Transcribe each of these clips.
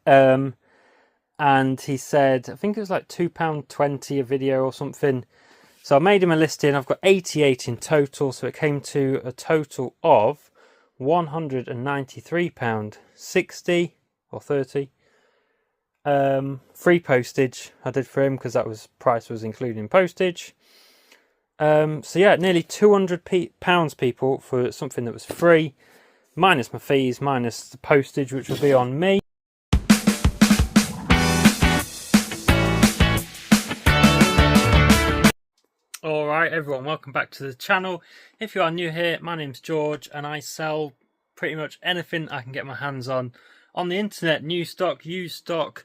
And he said, I think it was like £2.20 a video or something. So I made him a listing. I've got 88 in total, so it came to a total of £193.60 or 30. Free postage I did for him because that was price was including postage. So yeah, nearly £200 people for something that was free, minus my fees, minus the postage, which will be on me. Alright everyone, welcome back to the channel. If you are new here, my name's George and I sell pretty much anything I can get my hands on the internet. New stock, used stock,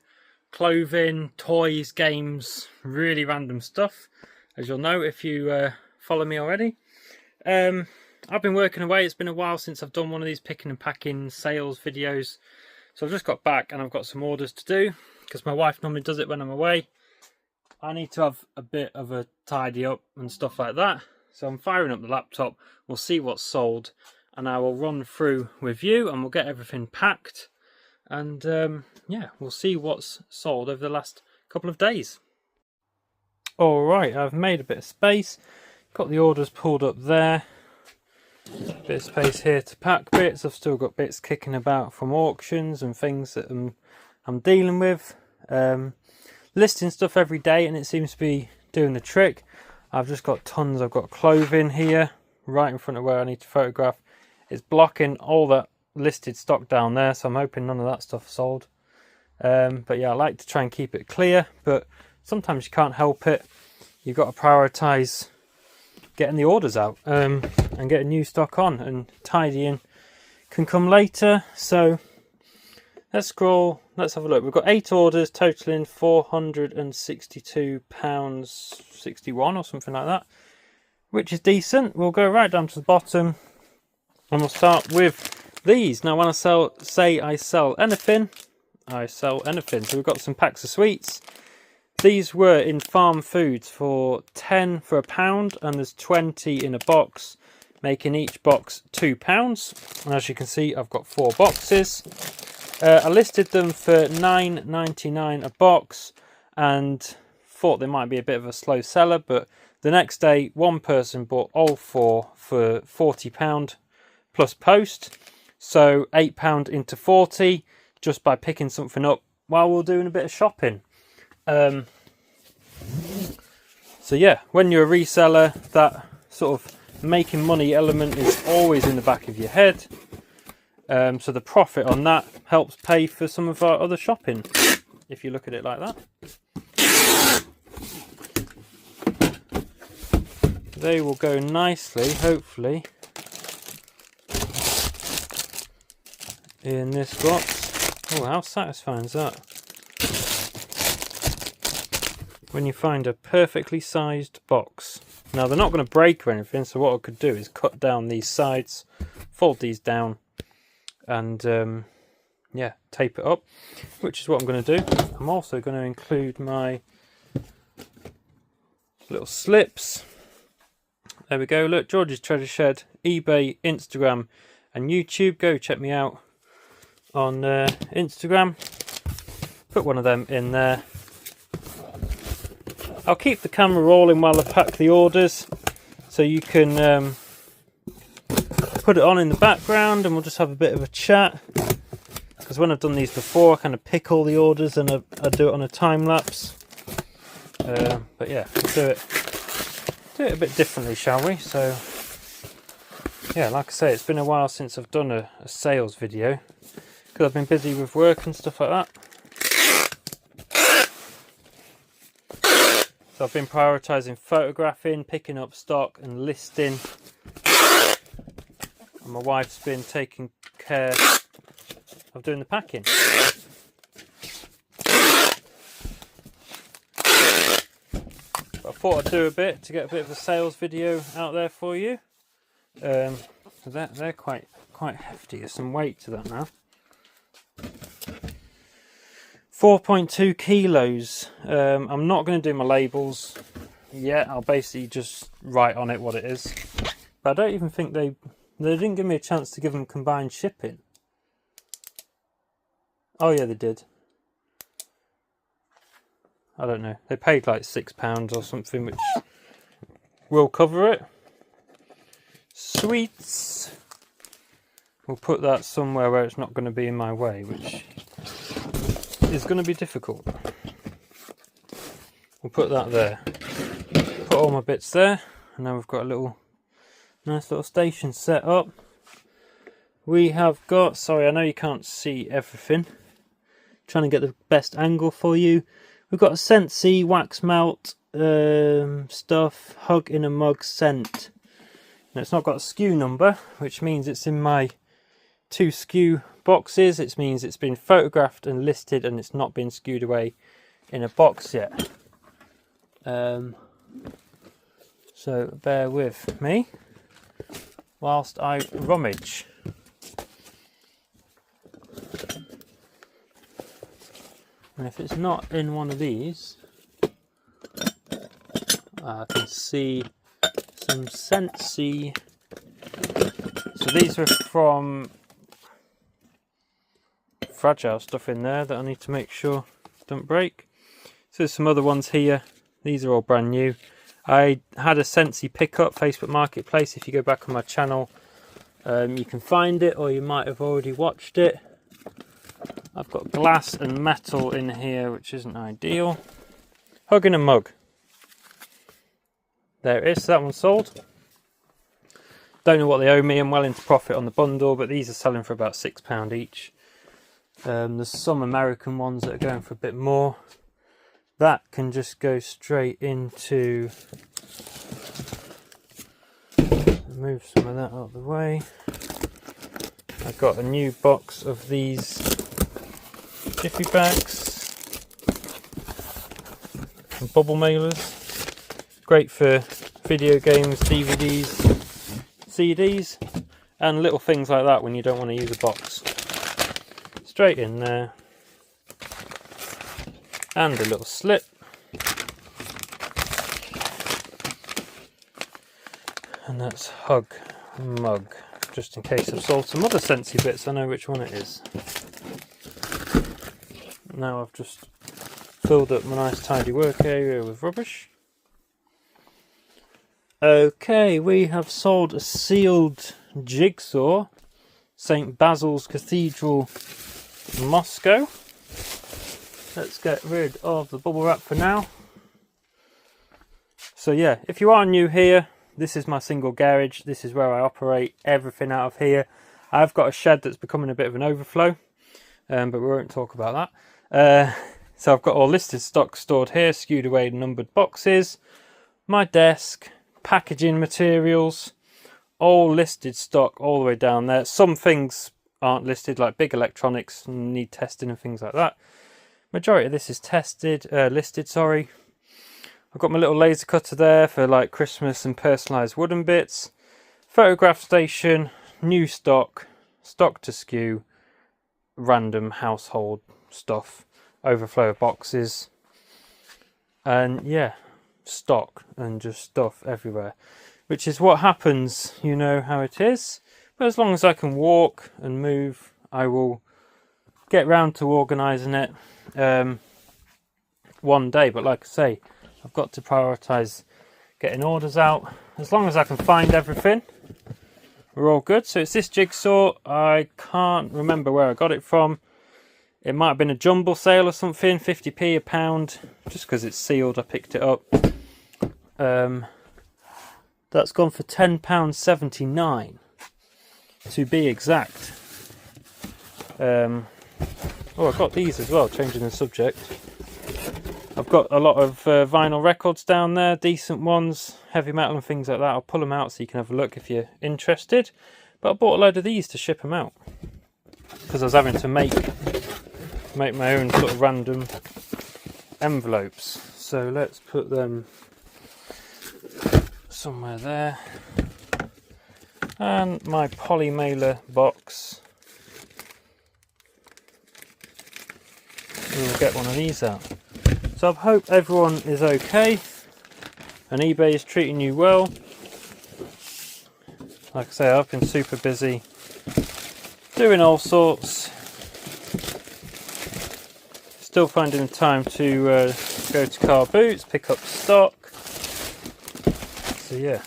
clothing, toys, games, really random stuff, as you'll know if you follow me already. I've been working away. It's been a while since I've done one of these picking and packing sales videos, so I've just got back and I've got some orders to do because my wife normally does it when I'm away. I need to have a bit of a tidy up and stuff like that. So I'm firing up the laptop. We'll see what's sold and I will run through with you and we'll get everything packed. And yeah, we'll see what's sold over the last couple of days. Alright, I've made a bit of space. Got the orders pulled up there. Bit of space here to pack bits. I've still got bits kicking about from auctions and things that I'm dealing with. Listing stuff every day and it seems to be doing the trick. I've just got tons. I've got clothing here right in front of where I need to photograph. It's blocking all that listed stock down there, so I'm hoping none of that stuff sold. But yeah, I like to try and keep it clear, but sometimes you can't help it. You've got to prioritize getting the orders out and getting new stock on, and tidying can come later. So let's scroll, let's have a look. We've got 8 orders totaling £462.61 or something like that, which is decent. We'll go right down to the bottom and we'll start with these. Now when I say I sell anything, I sell anything. So we've got some packs of sweets. These were in farm foods for 10 for £1, and there's 20 in a box, making each box £2. And as you can see, I've got 4 boxes. I listed them for $9.99 a box and thought they might be a bit of a slow seller, but the next day one person bought all 4 for £40 plus post, so £8 into 40 just by picking something up while we're doing a bit of shopping. So yeah, when you're a reseller, that sort of making money element is always in the back of your head. So the profit on that helps pay for some of our other shopping, if you look at it like that. They will go nicely, hopefully, in this box. Oh, how satisfying is that? When you find a perfectly sized box. Now they're not going to break or anything, so what I could do is cut down these sides, fold these down, and yeah, tape it up, which is what I'm going to do. I'm also going to include my little slips. There we go. Look, George's Treasure Shed, eBay, Instagram and YouTube. Go check me out on Instagram. Put one of them in there. I'll keep the camera rolling while I pack the orders, so you can put it on in the background and we'll just have a bit of a chat. Because when I've done these before, I kind of pick all the orders and I do it on a time lapse. But yeah, we'll do it a bit differently, shall we? So yeah, like I say, it's been a while since I've done a sales video because I've been busy with work and stuff like that. So I've been prioritising photographing, picking up stock and listing. And my wife's been taking care of doing the packing. But I thought I'd do a bit to get a bit of a sales video out there for you. So they're quite hefty. There's some weight to that now. 4.2 kilos. I'm not going to do my labels yet. I'll basically just write on it what it is. But I don't even think they didn't give me a chance to give them combined shipping. Oh yeah, they did. I don't know. They paid like £6 or something, which will cover it. Sweets. We'll put that somewhere where it's not going to be in my way, which is going to be difficult. We'll put that there. Put all my bits there, and now we've got a nice little station set up. We have got, sorry, I know you can't see everything. Trying to get the best angle for you. We've got a Scentsy wax melt stuff, hug in a mug scent. Now, it's not got a SKU number, which means it's in my 2 SKU boxes. It means it's been photographed and listed, and it's not been SKU'd away in a box yet. So bear with me whilst I rummage. And if it's not in one of these, I can see some Scentsy. So these are from Fragile stuff in there that I need to make sure don't break. So there's some other ones here. These are all brand new. I had a Scentsy pickup, Facebook Marketplace. If you go back on my channel, you can find it, or you might have already watched it. I've got glass and metal in here, which isn't ideal. Hug in a mug. There it is, that one's sold. Don't know what they owe me, I'm well into profit on the bundle, but these are selling for about £6 each. There's some American ones that are going for a bit more. That can just go straight into... Move some of that out of the way. I got a new box of these Jiffy bags and bubble mailers. Great for video games, DVDs, CDs, and little things like that when you don't want to use a box. Straight in there. And a little slip. And that's hug mug. Just in case I've sold some other Scentsy bits, I know which one it is. Now I've just filled up my nice tidy work area with rubbish. Okay, we have sold a sealed jigsaw, St. Basil's Cathedral, Moscow. Let's get rid of the bubble wrap for now. So yeah, if you are new here, this is my single garage. This is where I operate everything out of here. I've got a shed that's becoming a bit of an overflow, but we won't talk about that. So I've got all listed stock stored here, skewed away in numbered boxes. My desk, packaging materials, all listed stock all the way down there. Some things aren't listed, like big electronics, need testing and things like that. Majority of this is listed, sorry. I've got my little laser cutter there for like Christmas and personalised wooden bits. Photograph station, new stock, stock to SKU, random household stuff, overflow of boxes, and yeah, stock and just stuff everywhere, which is what happens, you know how it is. But as long as I can walk and move, I will get round to organising it one day. But like I say, I've got to prioritise getting orders out. As long as I can find everything, we're all good. So it's this jigsaw. I can't remember where I got it from. It might have been a jumble sale or something, 50p a pound. Just because it's sealed, I picked it up. That's gone for £10.79 to be exact. Oh, I've got these as well, changing the subject. I've got a lot of vinyl records down there, decent ones, heavy metal and things like that. I'll pull them out so you can have a look if you're interested. But I bought a load of these to ship them out, because I was having to make my own sort of random envelopes. So let's put them somewhere there. And my poly mailer box. We'll get one of these out. So I hope everyone is okay and eBay is treating you well. Like I say, I've been super busy doing all sorts. It's still finding the time to go to Car Boots, pick up stock. So yeah,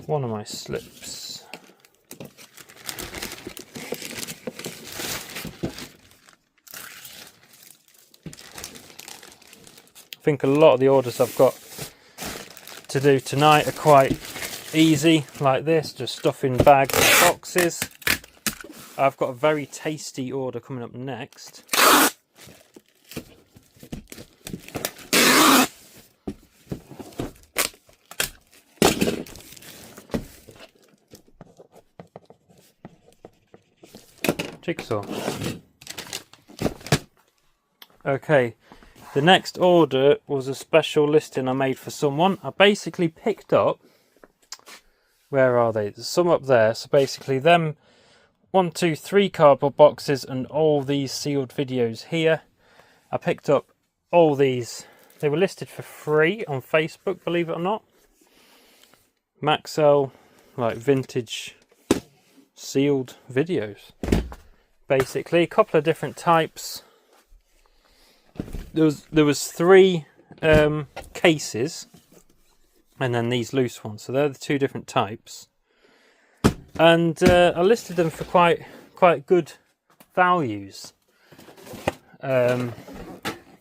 one of my slips. I think a lot of the orders I've got to do tonight are quite easy, like this, just stuffing bags and boxes. I've got a very tasty order coming up next. Jigsaw. Okay, the next order was a special listing I made for someone. I basically picked up, where are they? There's some up there. So basically them 1, 2, 3 cardboard boxes and all these sealed videos here. I picked up all these. They were listed for free on Facebook, believe it or not. Maxell, like vintage sealed videos. Basically, a couple of different types. There was 3 cases, and then these loose ones. So they're the 2 different types. And I listed them for quite good values.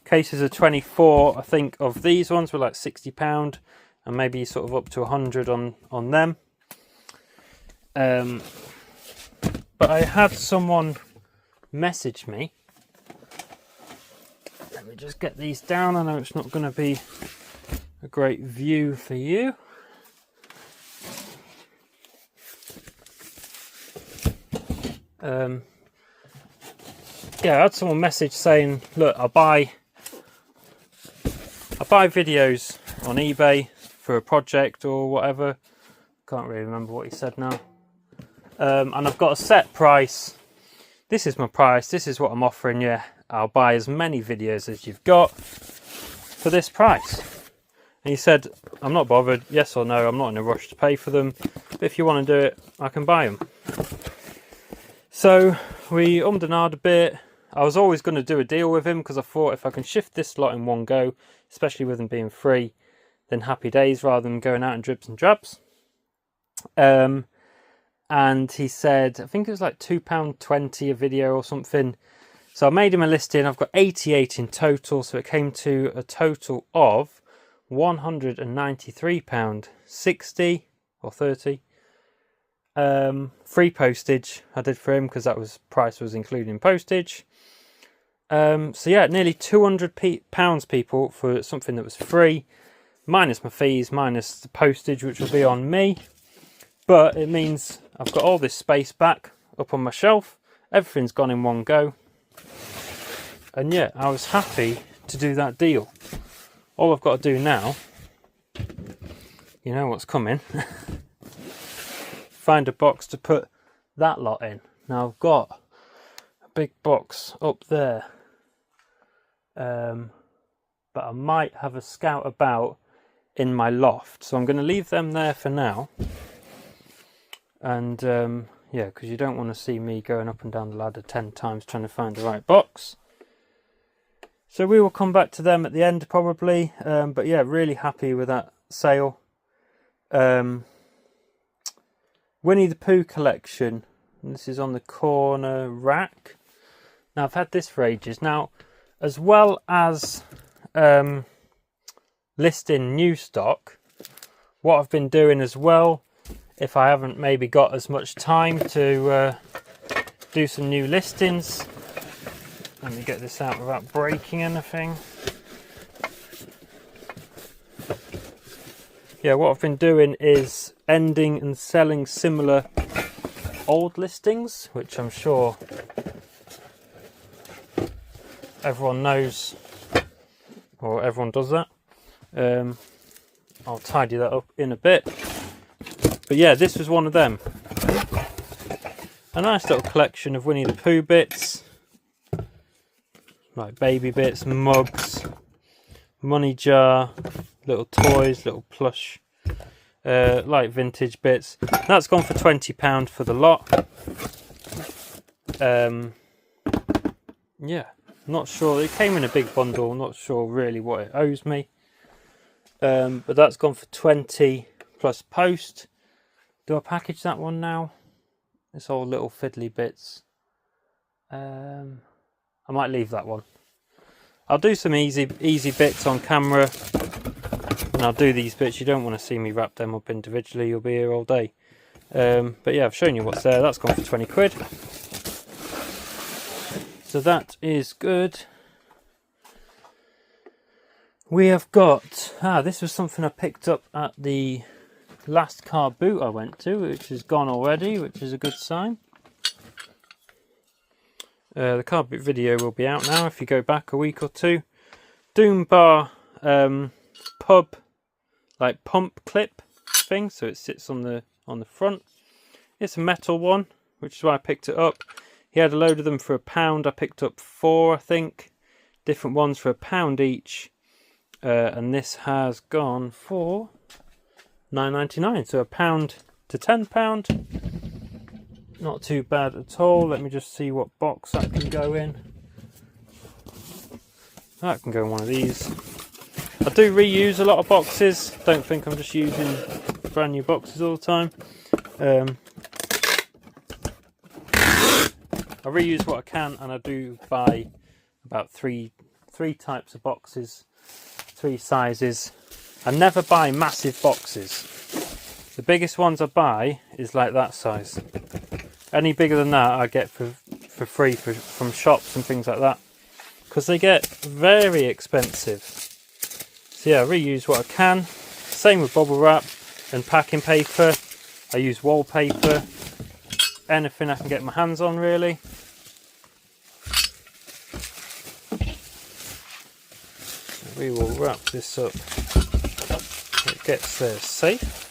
Cases of 24, I think, of these ones were like £60, and maybe sort of up to 100 on them. But I had someone message me. Let me just get these down. I know it's not going to be a great view for you. Yeah, I had someone message saying, look, I buy videos on eBay for a project or whatever. Can't really remember what he said now. And I've got a set price. This is my price. This is what I'm offering you. I'll buy as many videos as you've got for this price. And he said, I'm not bothered, yes or no, I'm not in a rush to pay for them. But if you want to do it, I can buy them. So we ummed and ahed a bit. I was always going to do a deal with him because I thought if I can shift this lot in one go, especially with them being free, then happy days rather than going out in dribs and drabs. And he said, I think it was like £2.20 a video or something. So I made him a listing. I've got 88 in total. So it came to a total of £193.60 or 30. Free postage I did for him because that was price was including postage. So yeah, nearly £200 people for something that was free, minus my fees, minus the postage, which will be on me. But it means I've got all this space back up on my shelf. Everything's gone in one go. And yeah, I was happy to do that deal. All I've got to do now, you know what's coming, find a box to put that lot in. Now I've got a big box up there, but I might have a scout about in my loft, so I'm going to leave them there for now. And yeah, because you don't want to see me going up and down the ladder 10 times trying to find the right box. So we will come back to them at the end probably. But yeah, really happy with that sale. Winnie the Pooh collection. And this is on the corner rack. Now I've had this for ages. Now, as well as listing new stock, what I've been doing as well, if I haven't maybe got as much time to do some new listings. Let me get this out without breaking anything. Yeah, what I've been doing is ending and selling similar old listings, which I'm sure everyone knows, or everyone does that. I'll tidy that up in a bit. But yeah, this was one of them. A nice little collection of Winnie the Pooh bits. Like baby bits, mugs, money jar, little toys, little plush, like vintage bits. That's gone for £20 for the lot. yeah, not sure. It came in a big bundle. I'm not sure really what it owes me. But that's gone for 20 plus post. Do I package that one now? It's all little fiddly bits. I might leave that one. I'll do some easy bits on camera, and I'll do these bits. You don't want to see me wrap them up individually. You'll be here all day. But yeah, I've shown you what's there. That's gone for 20 quid. So that is good. We have got, this was something I picked up at the last car boot I went to, which is gone already, which is a good sign. The car boot video will be out now if you go back a week or two. Doom bar pub, like pump clip thing, so it sits on the front. It's a metal one, which is why I picked it up. He had a load of them for £1. I picked up 4, I think, different ones for £1 each, and this has gone for £9.99, so £1 to £10. Not too bad at all. Let me just see what box that can go in. That can go in one of these. I do reuse a lot of boxes. Don't think I'm just using brand new boxes all the time. I reuse what I can, and I do buy about three types of boxes, 3 sizes. I never buy massive boxes. The biggest ones I buy is like that size. Any bigger than that I get for free from shops and things like that, because they get very expensive. So yeah, I reuse what I can. Same with bubble wrap and packing paper. I use wallpaper, anything I can get my hands on really. We will wrap this up. It gets there safe.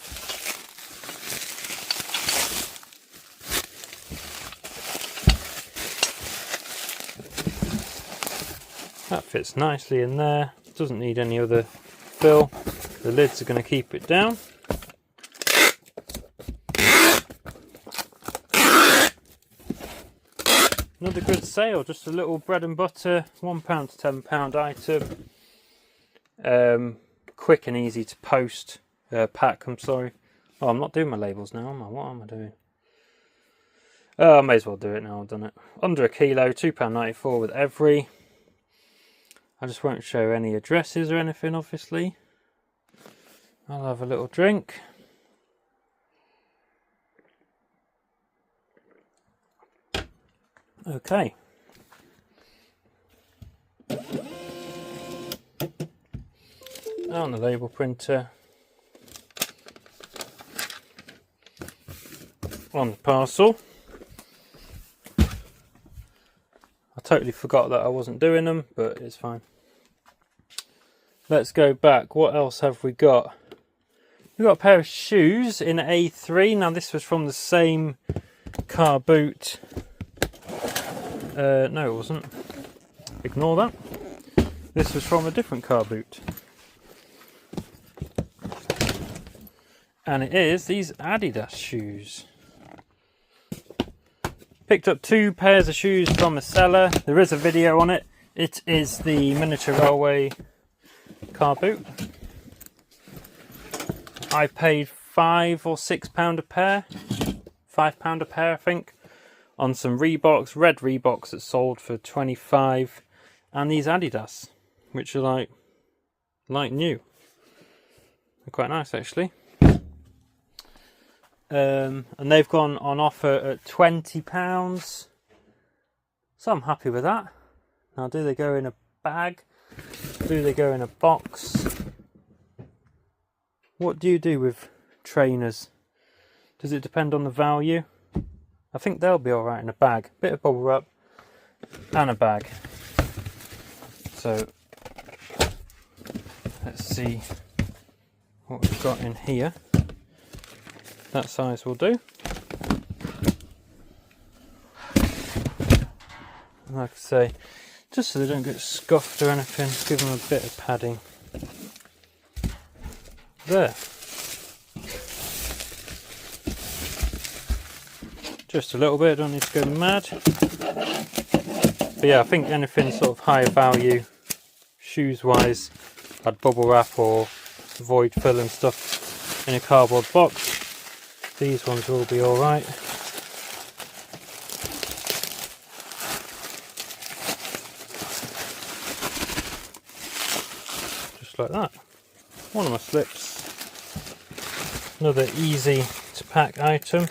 That fits nicely in there. Doesn't need any other fill. The lids are going to keep it down. Another good sale, just a little bread and butter, £1 to £10 item. Quick and easy to post, pack, I'm sorry. Oh, I'm not doing my labels now, am I? What am I doing? I may as well do it now, I've done it. Under a kilo, £2.94 with every. I just won't show any addresses or anything, obviously. I'll have a little drink. Okay. On the label printer. On the parcel. I totally forgot that I wasn't doing them, but it's fine. Let's go back. What else have we got? We've got a pair of shoes in A3. Now this was from the same car boot. No, it wasn't. Ignore that. This was from a different car boot. And it is these Adidas shoes. Picked up 2 pairs of shoes from a seller. There is a video on it. It is the miniature railway car boot. I paid £5 or £6 a pair. £5 a pair, I think. On some Reeboks, red Reeboks that sold for 25, and these Adidas, which are like new. They're quite nice actually. And they've gone on offer at £20, so I'm happy with that. Now, do they go in a bag? Do they go in a box? What do you do with trainers? Does it depend on the value? I think they'll be alright in a bag. Bit of bubble wrap and a bag. So let's see what we've got in here. That size will do. And like I say, just so they don't get scuffed or anything, give them a bit of padding. There. Just a little bit, don't need to go mad. But yeah, I think anything sort of higher value, shoes wise, I'd bubble wrap or void fill and stuff in a cardboard box. These ones will be alright. Just like that. One of my slips. Another easy to pack item.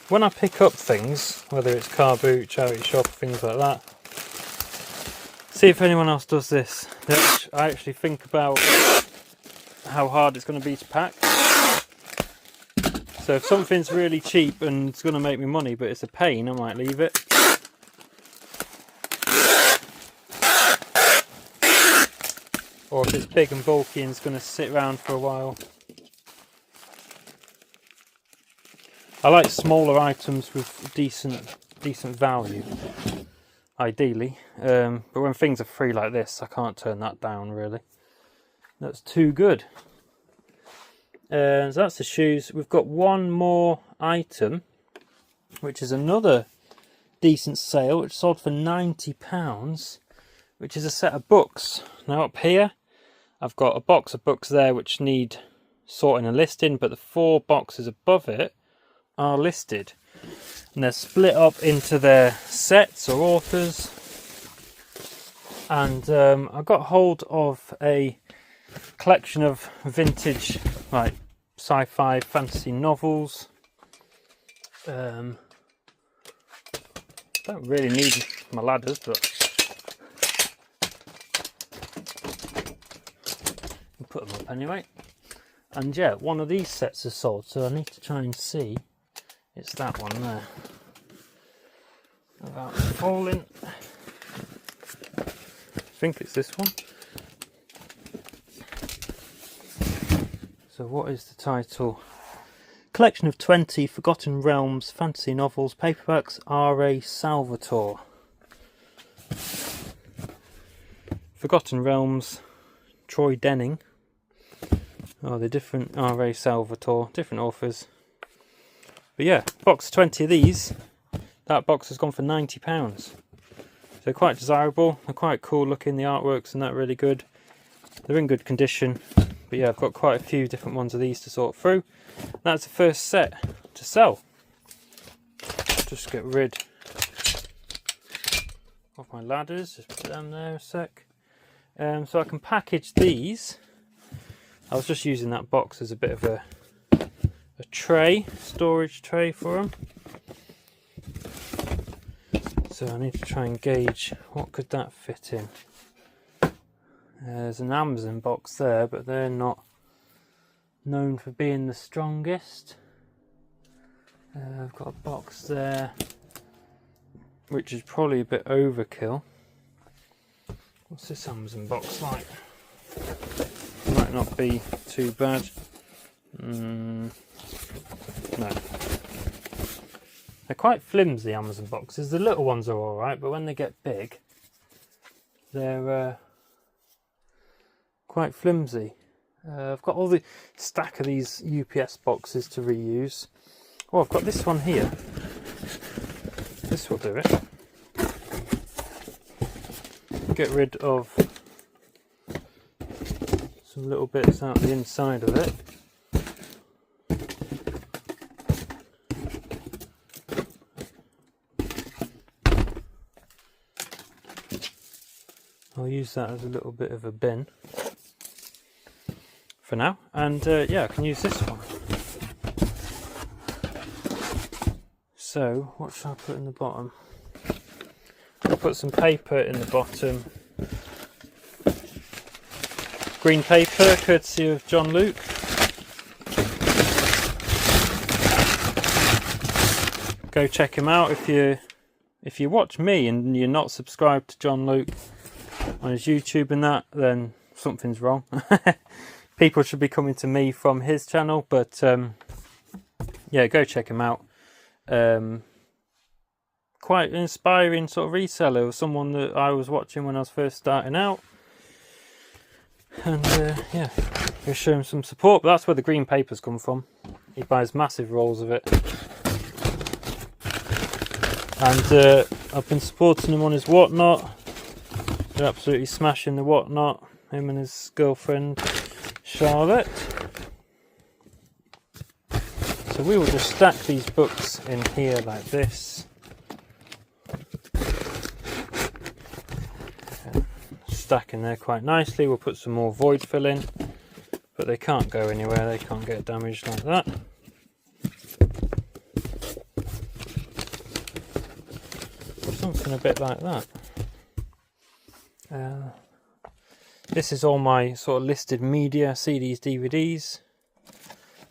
When I pick up things, whether it's car boot, charity shop, things like that, see if anyone else does this. I actually think about how hard it's going to be to pack. So if something's really cheap and it's going to make me money but it's a pain, I might leave it. Or if it's big and bulky and it's going to sit around for a while. I like smaller items with decent value, ideally. But when things are free like this, I can't turn that down really. That's too good. So that's the shoes. We've got one more item, which is another decent sale, which sold for £90, which is a set of books. Now up here, I've got a box of books there which need sorting and listing, but the 4 boxes above it are listed. And they're split up into their sets or authors. And I got hold of a collection of vintage like sci-fi fantasy novels. Don't really need my ladders, but I'll put them up anyway. And yeah, one of these sets is sold, so I need to try and see. It's that one there. Without falling. I think it's this one. So what is the title? Collection of 20 Forgotten Realms fantasy novels, paperbacks, R.A. Salvatore. Forgotten Realms, Troy Denning. Oh, they're different. R.A. Salvatore, different authors. But yeah, box of 20 of these. That box has gone for £90. They're quite desirable. They're quite cool looking. The artworks and that really good. They're in good condition. But yeah, I've got quite a few different ones of these to sort through. That's the first set to sell. Just get rid of my ladders. Just put them there a sec. So I can package these. I was just using that box as a bit of a tray, storage tray for them. So I need to try and gauge what could that fit in. There's an Amazon box there, but they're not known for being the strongest. I've got a box there, which is probably a bit overkill. What's this Amazon box like? Might not be too bad. No. They're quite flimsy, Amazon boxes. The little ones are alright, but when they get big, they're quite flimsy. I've got all the stack of these UPS boxes to reuse. Oh, I've got this one here. This will do it. Get rid of some little bits out the inside of it. I'll use that as a little bit of a bin for now, and yeah, I can use this one. So what should I put in the bottom? I'll put some paper in the bottom. Green paper, courtesy of John Luke. Go check him out if you watch me and you're not subscribed to John Luke on his YouTube and that, then something's wrong. People should be coming to me from his channel, but yeah, go check him out. Quite inspiring sort of reseller, someone that I was watching when I was first starting out, and yeah, go show him some support. But that's where the green papers come from. He buys massive rolls of it, and I've been supporting him on his whatnot. They're absolutely smashing the whatnot, him and his girlfriend Charlotte. So we will just stack these books in here like this. Stack in there quite nicely. We'll put some more void fill in, but they can't go anywhere, they can't get damaged like that. Something a bit like that. This is all my sort of listed media, CDs, DVDs.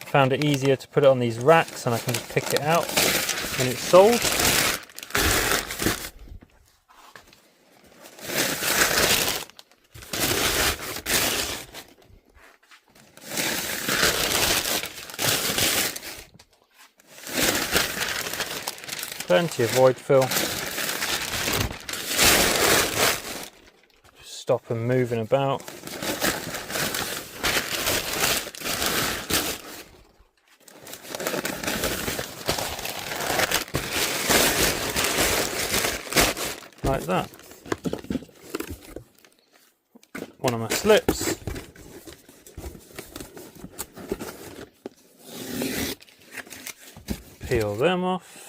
Found it easier to put it on these racks and I can just pick it out when it's sold. Plenty of void fill. Just stop them moving about. Like that. One of my slips. Peel them off.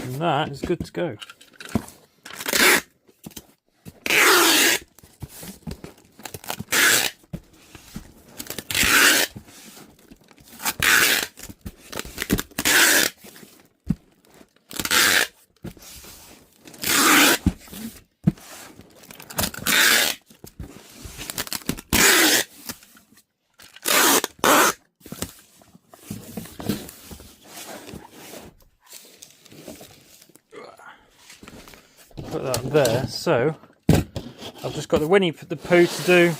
And that is good to go. Put that there. So I've just got the Winnie the Pooh to do,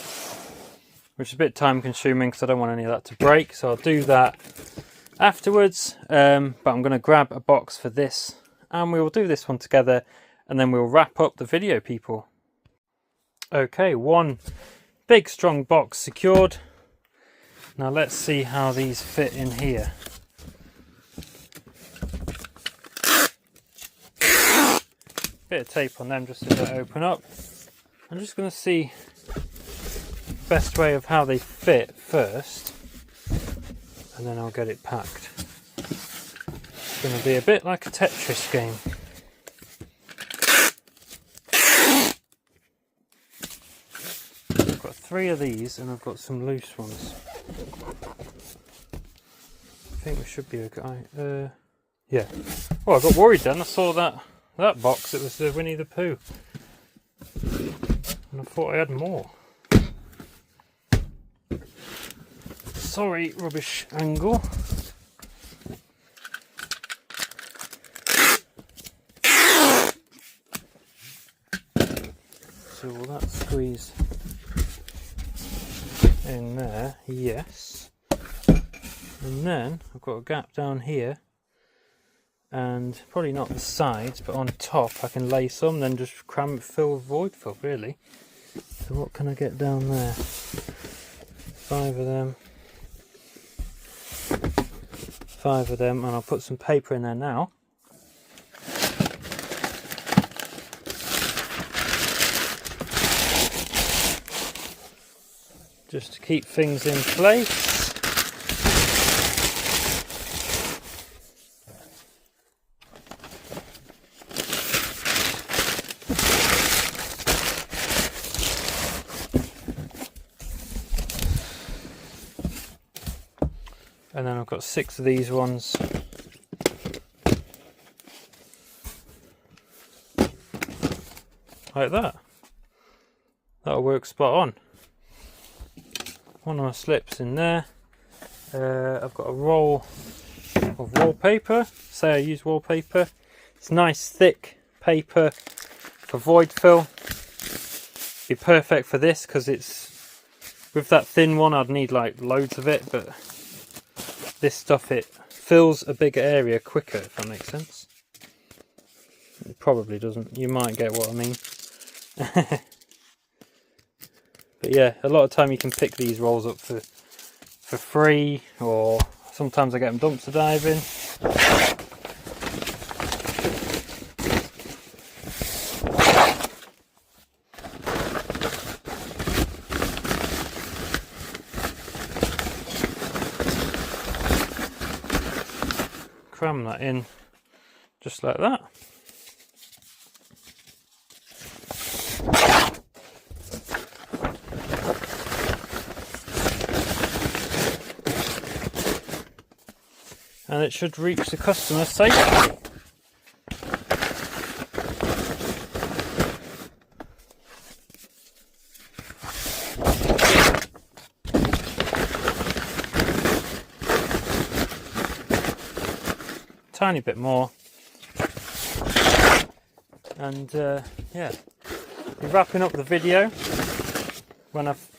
which is a bit time consuming because I don't want any of that to break, so I'll do that afterwards. But I'm going to grab a box for this and we will do this one together and then we'll wrap up the video, people. Okay, one big strong box secured. Now let's see how these fit in here. Bit of tape on them just so they open up. I'm just going to see the best way of how they fit first and then I'll get it packed. It's going to be a bit like a Tetris game. I've got 3 of these and I've got some loose ones. I think we should be okay. Yeah. Oh, I got worried then. I saw that box, it was the Winnie the Pooh. And I thought I had more. Sorry, rubbish angle. So will that squeeze in there? Yes. And then I've got a gap down here. And probably not the sides, but on top I can lay some, then just cram it full of void fill, really. So what can I get down there? 5 of them. 5 of them, and I'll put some paper in there now. Just to keep things in place. And then I've got 6 of these ones. Like that. That'll work spot on. One of my slips in there. I've got a roll of wallpaper. Say I use wallpaper. It's nice thick paper for void fill. Be perfect for this because it's, with that thin one I'd need like loads of it, but this stuff, it fills a bigger area quicker, if that makes sense. It probably doesn't. You might get what I mean. But But yeah, a lot of time you can pick these rolls up for free, or sometimes I get them dumpster diving. Cram that in just like that. And it should reach the customer safely. Tiny bit more, and yeah, we're wrapping up the video when I've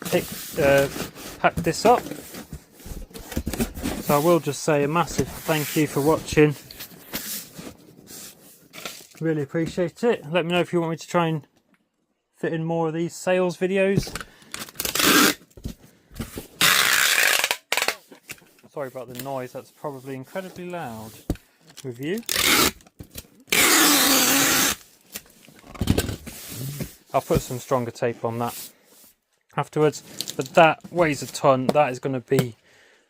packed this up. So I will just say a massive thank you for watching. Really appreciate it. Let me know if you want me to try and fit in more of these sales videos. Sorry about the noise, that's probably incredibly loud with you. I'll put some stronger tape on that afterwards, but that weighs a ton. That is going to be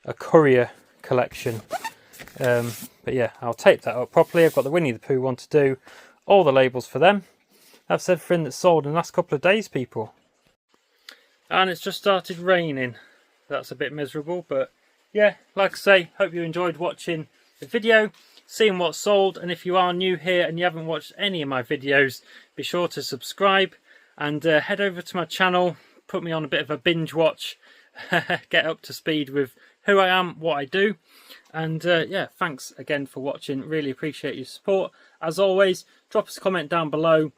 a courier collection. But yeah, I'll tape that up properly. I've got the Winnie the Pooh one to do, all the labels for them. That's everything that's sold in the last couple of days, people. And it's just started raining. That's a bit miserable, but yeah, like I say, hope you enjoyed watching the video, seeing what's sold. And if you are new here and you haven't watched any of my videos, be sure to subscribe and head over to my channel, put me on a bit of a binge watch, get up to speed with who I am, what I do. And yeah, thanks again for watching. Really appreciate your support. As always, drop us a comment down below.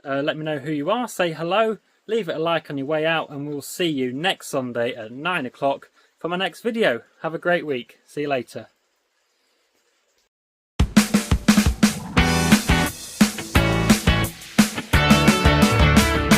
Let me know who you are, say hello, leave it a like on your way out, and we'll see you next Sunday at 9 o'clock for my next video. Have a great week. See you later.